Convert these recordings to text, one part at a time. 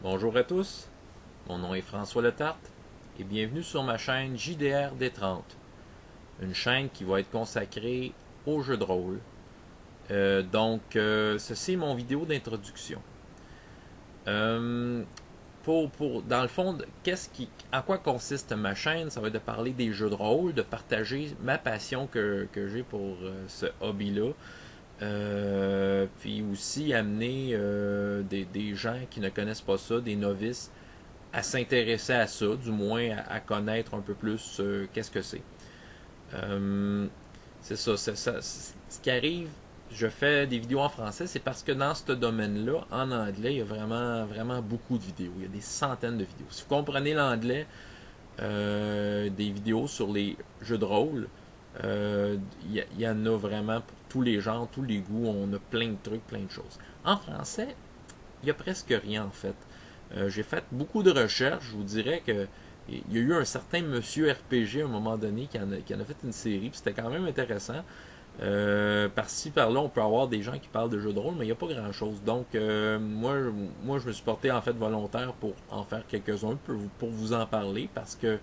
Bonjour à tous, mon nom est François Letarte et bienvenue sur ma chaîne JDR D30, une chaîne qui va être consacrée aux jeux de rôle. Ceci est mon vidéo d'introduction. Euh, dans le fond, en quoi consiste ma chaîne? Ça va être de parler des jeux de rôle, de partager ma passion que j'ai pour ce hobby-là. Puis aussi amener des gens qui ne connaissent pas ça, des novices, à s'intéresser à ça, du moins à connaître un peu plus qu'est-ce que c'est. Euh, c'est ça, ce qui arrive, je fais des vidéos en français, c'est parce que dans ce domaine-là, en anglais, il y a vraiment, vraiment beaucoup de vidéos. Il y a des centaines de vidéos. Si vous comprenez l'anglais, des vidéos sur les jeux de rôle, il y en a vraiment pour tous les genres, tous les goûts. On a plein de trucs, plein de choses. En français, il y a presque rien en fait. J'ai fait beaucoup de recherches. Je vous dirais que il y a eu un certain monsieur RPG à un moment donné qui en a fait une série, puis c'était quand même intéressant. Par-ci, par-là, on peut avoir des gens qui parlent de jeux de rôle, mais il n'y a pas grand-chose. Donc, moi, je me suis porté en fait volontaire pour en faire quelques-uns, pour vous en parler, parce que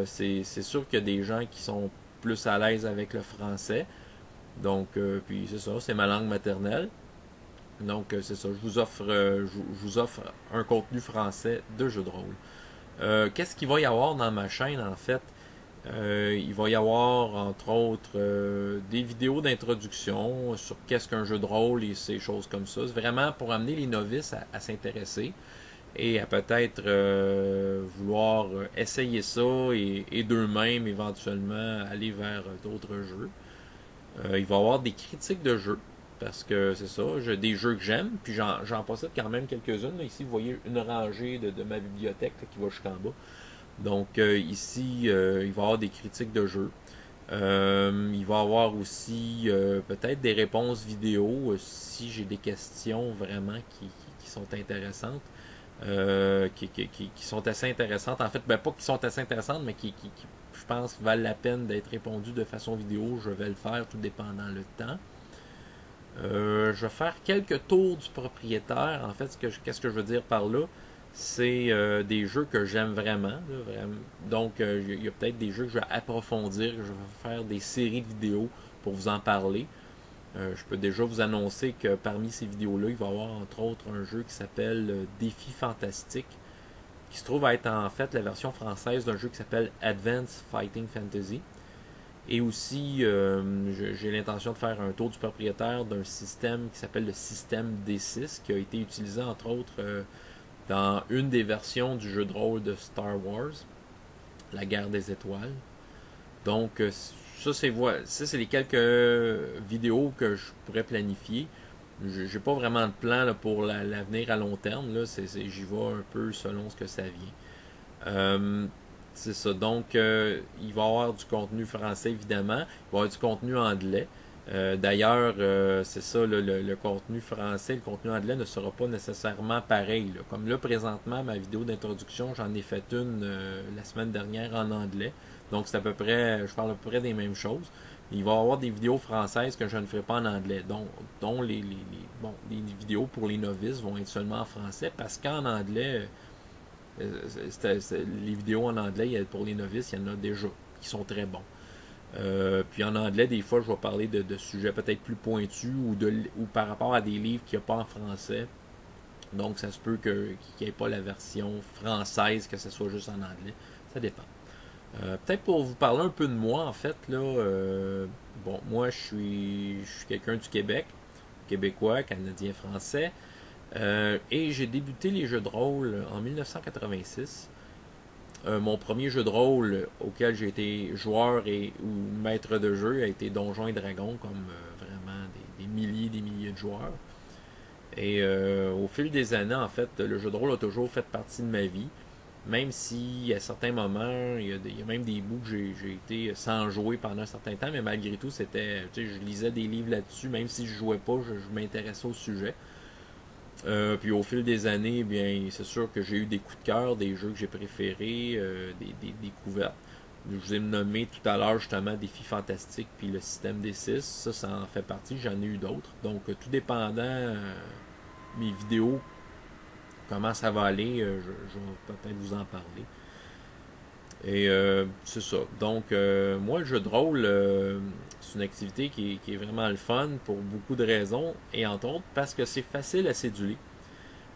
c'est sûr qu'il y a des gens qui sont plus à l'aise avec le français. Donc, puis c'est ça, c'est ma langue maternelle. Donc, c'est ça, je vous offre un contenu français de jeux de rôle. Qu'est-ce qu'il va y avoir dans ma chaîne en fait? Il va y avoir entre autres des vidéos d'introduction sur qu'est-ce qu'un jeu de rôle et ces choses comme ça. C'est vraiment pour amener les novices à s'intéresser et à peut-être vouloir essayer ça et d'eux-mêmes éventuellement aller vers d'autres jeux. Il va y avoir des critiques de jeux parce que c'est ça, j'ai des jeux que j'aime, puis j'en possède quand même quelques-unes. Ici, vous voyez une rangée de ma bibliothèque là, qui va jusqu'en bas. Donc ici, il va y avoir des critiques de jeux. Il va y avoir aussi peut-être des réponses vidéo si j'ai des questions vraiment qui sont intéressantes. Qui sont assez intéressantes. En fait, ben, pas qui sont assez intéressantes, mais je pense, valent la peine d'être répondues de façon vidéo. Je vais le faire tout dépendant le temps. Je vais faire quelques tours du propriétaire. En fait, qu'est-ce que je veux dire par là? C'est des jeux que j'aime vraiment, là, vraiment. Donc, il y a peut-être des jeux que je vais approfondir, que je vais faire des séries de vidéos pour vous en parler. Je peux déjà vous annoncer que parmi ces vidéos-là, il va y avoir entre autres un jeu qui s'appelle Défi Fantastique, qui se trouve à être en fait la version française d'un jeu qui s'appelle Advanced Fighting Fantasy. Et aussi, j'ai l'intention de faire un tour du propriétaire d'un système qui s'appelle le système D6, qui a été utilisé entre autres dans une des versions du jeu de rôle de Star Wars, La Guerre des Étoiles. Donc, ça, c'est les quelques vidéos que je pourrais planifier. J'ai pas vraiment de plan là, pour l'avenir à long terme. Là, j'y vais un peu selon ce que ça vient. C'est ça. Donc, il va y avoir du contenu français, évidemment. Il va y avoir du contenu anglais. D'ailleurs, c'est ça, le contenu français, le contenu anglais ne sera pas nécessairement pareil. Là. Comme là, présentement, ma vidéo d'introduction, j'en ai fait une la semaine dernière en anglais. Donc, c'est à peu près, je parle à peu près des mêmes choses. Il va y avoir des vidéos françaises que je ne ferai pas en anglais, dont les vidéos pour les novices vont être seulement en français, parce qu'en anglais, les vidéos en anglais, pour les novices, il y en a déjà qui sont très bons. Puis en anglais, des fois, je vais parler de sujets peut-être plus pointus ou par rapport à des livres qu'il n'y a pas en français. Donc, ça se peut qu'il n'y ait pas la version française, que ce soit juste en anglais. Ça dépend. Peut-être pour vous parler un peu de moi, en fait, là, bon, moi, je suis quelqu'un du Québec, québécois, canadien, français, et j'ai débuté les jeux de rôle en 1986. Mon premier jeu de rôle auquel j'ai été joueur ou maître de jeu a été Donjons et Dragons, comme vraiment des milliers et des milliers de joueurs. Et au fil des années, en fait, le jeu de rôle a toujours fait partie de ma vie. Même si à certains moments, il y a même des bouts que j'ai été sans jouer pendant un certain temps, mais malgré tout, c'était, je lisais des livres là-dessus, même si je jouais pas, je m'intéressais au sujet. Puis au fil des années, eh bien, c'est sûr que j'ai eu des coups de cœur, des jeux que j'ai préférés, des découvertes. Je vous ai nommé tout à l'heure justement Défi Fantastique puis le système des 6. Ça en fait partie. J'en ai eu d'autres. Donc, tout dépendant, mes vidéos comment ça va aller, je vais peut-être vous en parler. Et c'est ça. Donc, moi, le jeu de rôle, c'est une activité qui est vraiment le fun pour beaucoup de raisons, et entre autres parce que c'est facile à céduler.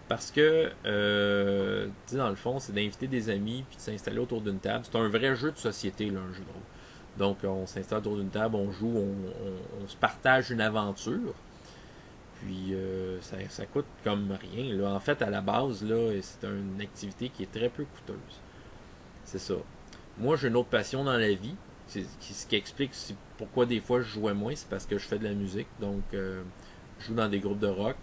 Parce que, tu sais, dans le fond, c'est d'inviter des amis puis de s'installer autour d'une table. C'est un vrai jeu de société, là, un jeu de rôle. Donc, on s'installe autour d'une table, on joue, on se partage une aventure. Puis, ça coûte comme rien. Là. En fait, à la base, là, c'est une activité qui est très peu coûteuse. C'est ça. Moi, j'ai une autre passion dans la vie. Ce qui explique pourquoi des fois je jouais moins, c'est parce que je fais de la musique. Donc, je joue dans des groupes de rock.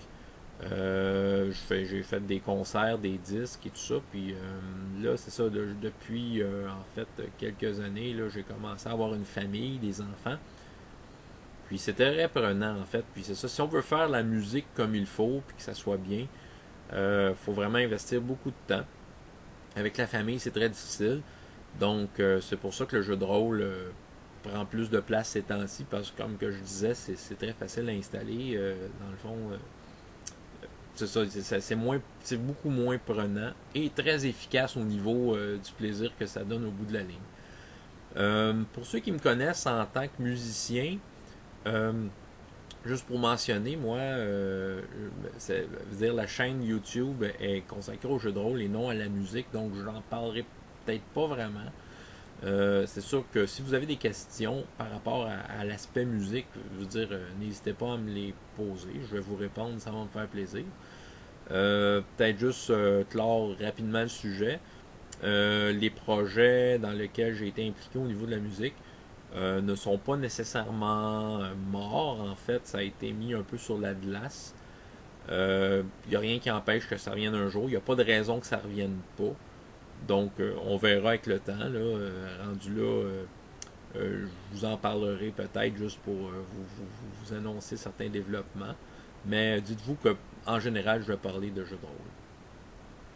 J'ai fait des concerts, des disques et tout ça. Puis là, c'est ça. Depuis, en fait, quelques années, là, j'ai commencé à avoir une famille, des enfants. Puis c'était très prenant, en fait. Puis c'est ça. Si on veut faire la musique comme il faut, puis que ça soit bien, faut vraiment investir beaucoup de temps. Avec la famille, c'est très difficile. Donc, c'est pour ça que le jeu de rôle prend plus de place ces temps-ci, parce que, comme que je disais, c'est très facile à installer. Dans le fond, c'est ça, c'est beaucoup moins prenant et très efficace au niveau du plaisir que ça donne au bout de la ligne. Pour ceux qui me connaissent en tant que musicien, euh, juste pour mentionner, moi, dire la chaîne YouTube est consacrée au jeu de rôle et non à la musique, donc je n'en parlerai peut-être pas vraiment. C'est sûr que si vous avez des questions par rapport à l'aspect musique, je veux dire, n'hésitez pas à me les poser. Je vais vous répondre, ça va me faire plaisir. Peut-être juste clore rapidement le sujet. Les projets dans lesquels j'ai été impliqué au niveau de la musique ne sont pas nécessairement morts. En fait, ça a été mis un peu sur la glace. Il n'y a rien qui empêche que ça revienne un jour. Il n'y a pas de raison que ça ne revienne pas. Donc, on verra avec le temps. Là, rendu là, je vous en parlerai peut-être juste pour vous annoncer certains développements. Mais dites-vous que en général, je vais parler de jeux de rôle.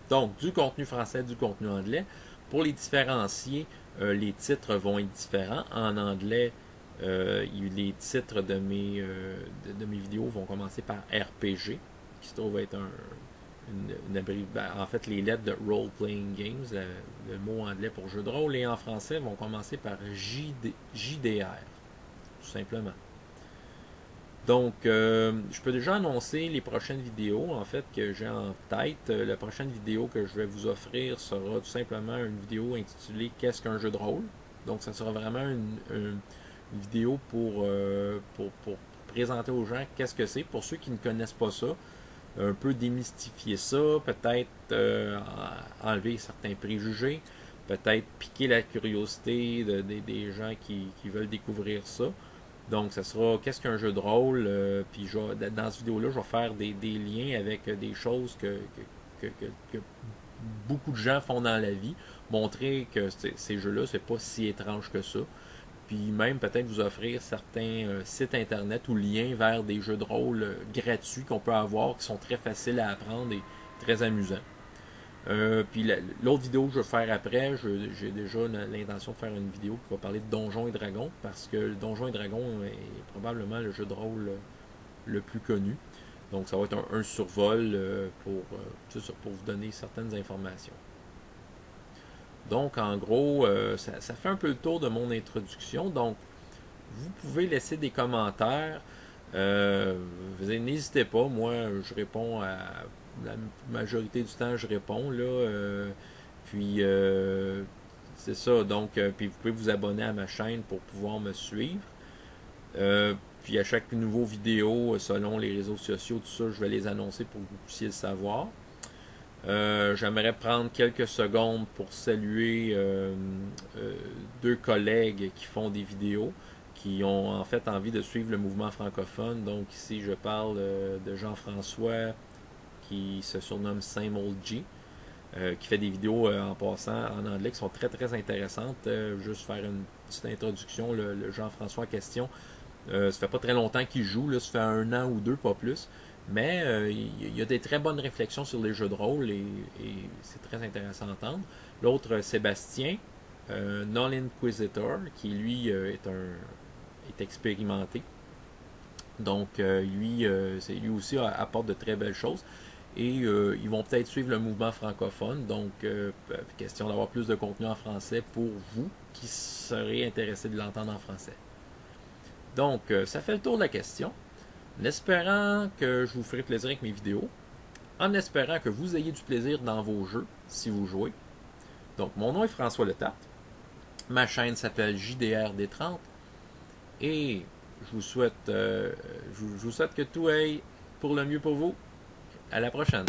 Donc, du contenu français, du contenu anglais. Pour les différencier, les titres vont être différents. En anglais, les titres de mes vidéos vont commencer par RPG, qui se trouve être en fait, les lettres de Role Playing Games, le mot anglais pour jeu de rôle, et en français vont commencer par JDR, tout simplement. Donc, je peux déjà annoncer les prochaines vidéos, en fait, que j'ai en tête. La prochaine vidéo que je vais vous offrir sera tout simplement une vidéo intitulée Qu'est-ce qu'un jeu de rôle? Donc, ça sera vraiment une vidéo pour présenter aux gens qu'est-ce que c'est. Pour ceux qui ne connaissent pas ça, un peu démystifier ça, peut-être enlever certains préjugés, peut-être piquer la curiosité des gens qui veulent découvrir ça. Donc, ça sera qu'est-ce qu'un jeu de rôle. Puis dans cette vidéo-là, je vais faire des liens avec des choses que beaucoup de gens font dans la vie. Montrer que ces jeux-là, c'est pas si étrange que ça. Puis même peut-être vous offrir certains sites internet ou liens vers des jeux de rôle gratuits qu'on peut avoir, qui sont très faciles à apprendre et très amusants. Puis l'autre vidéo que je vais faire après, j'ai déjà l'intention de faire une vidéo qui va parler de Donjons et Dragons, parce que Donjons et Dragons est probablement le jeu de rôle le plus connu. Donc ça va être un survol pour vous donner certaines informations. Donc en gros, ça fait un peu le tour de mon introduction. Donc vous pouvez laisser des commentaires. N'hésitez pas, moi je réponds à la majorité du temps, je réponds là. Puis c'est ça. Donc, puis vous pouvez vous abonner à ma chaîne pour pouvoir me suivre. Puis à chaque nouveau vidéo, selon les réseaux sociaux, tout ça, je vais les annoncer pour que vous puissiez le savoir. J'aimerais prendre quelques secondes pour saluer deux collègues qui font des vidéos, qui ont en fait envie de suivre le mouvement francophone. Donc ici, je parle de Jean-François, qui se surnomme Same Old G, qui fait des vidéos en passant en anglais qui sont très très intéressantes. Juste faire une petite introduction, le Jean-François en question, ça fait pas très longtemps qu'il joue, là, ça fait 1 an ou 2, pas plus. Mais il y a des très bonnes réflexions sur les jeux de rôle et c'est très intéressant à entendre. L'autre, Sébastien, Non Inquisitor, qui lui est expérimenté. Donc lui aussi apporte de très belles choses. Et ils vont peut-être suivre le mouvement francophone. Donc, question d'avoir plus de contenu en français pour vous qui serez intéressés de l'entendre en français. Donc, ça fait le tour de la question. En espérant que je vous ferai plaisir avec mes vidéos. En espérant que vous ayez du plaisir dans vos jeux si vous jouez. Donc, mon nom est François Letarte. Ma chaîne s'appelle JDRD30. Et je vous souhaite que tout aille pour le mieux pour vous. À la prochaine.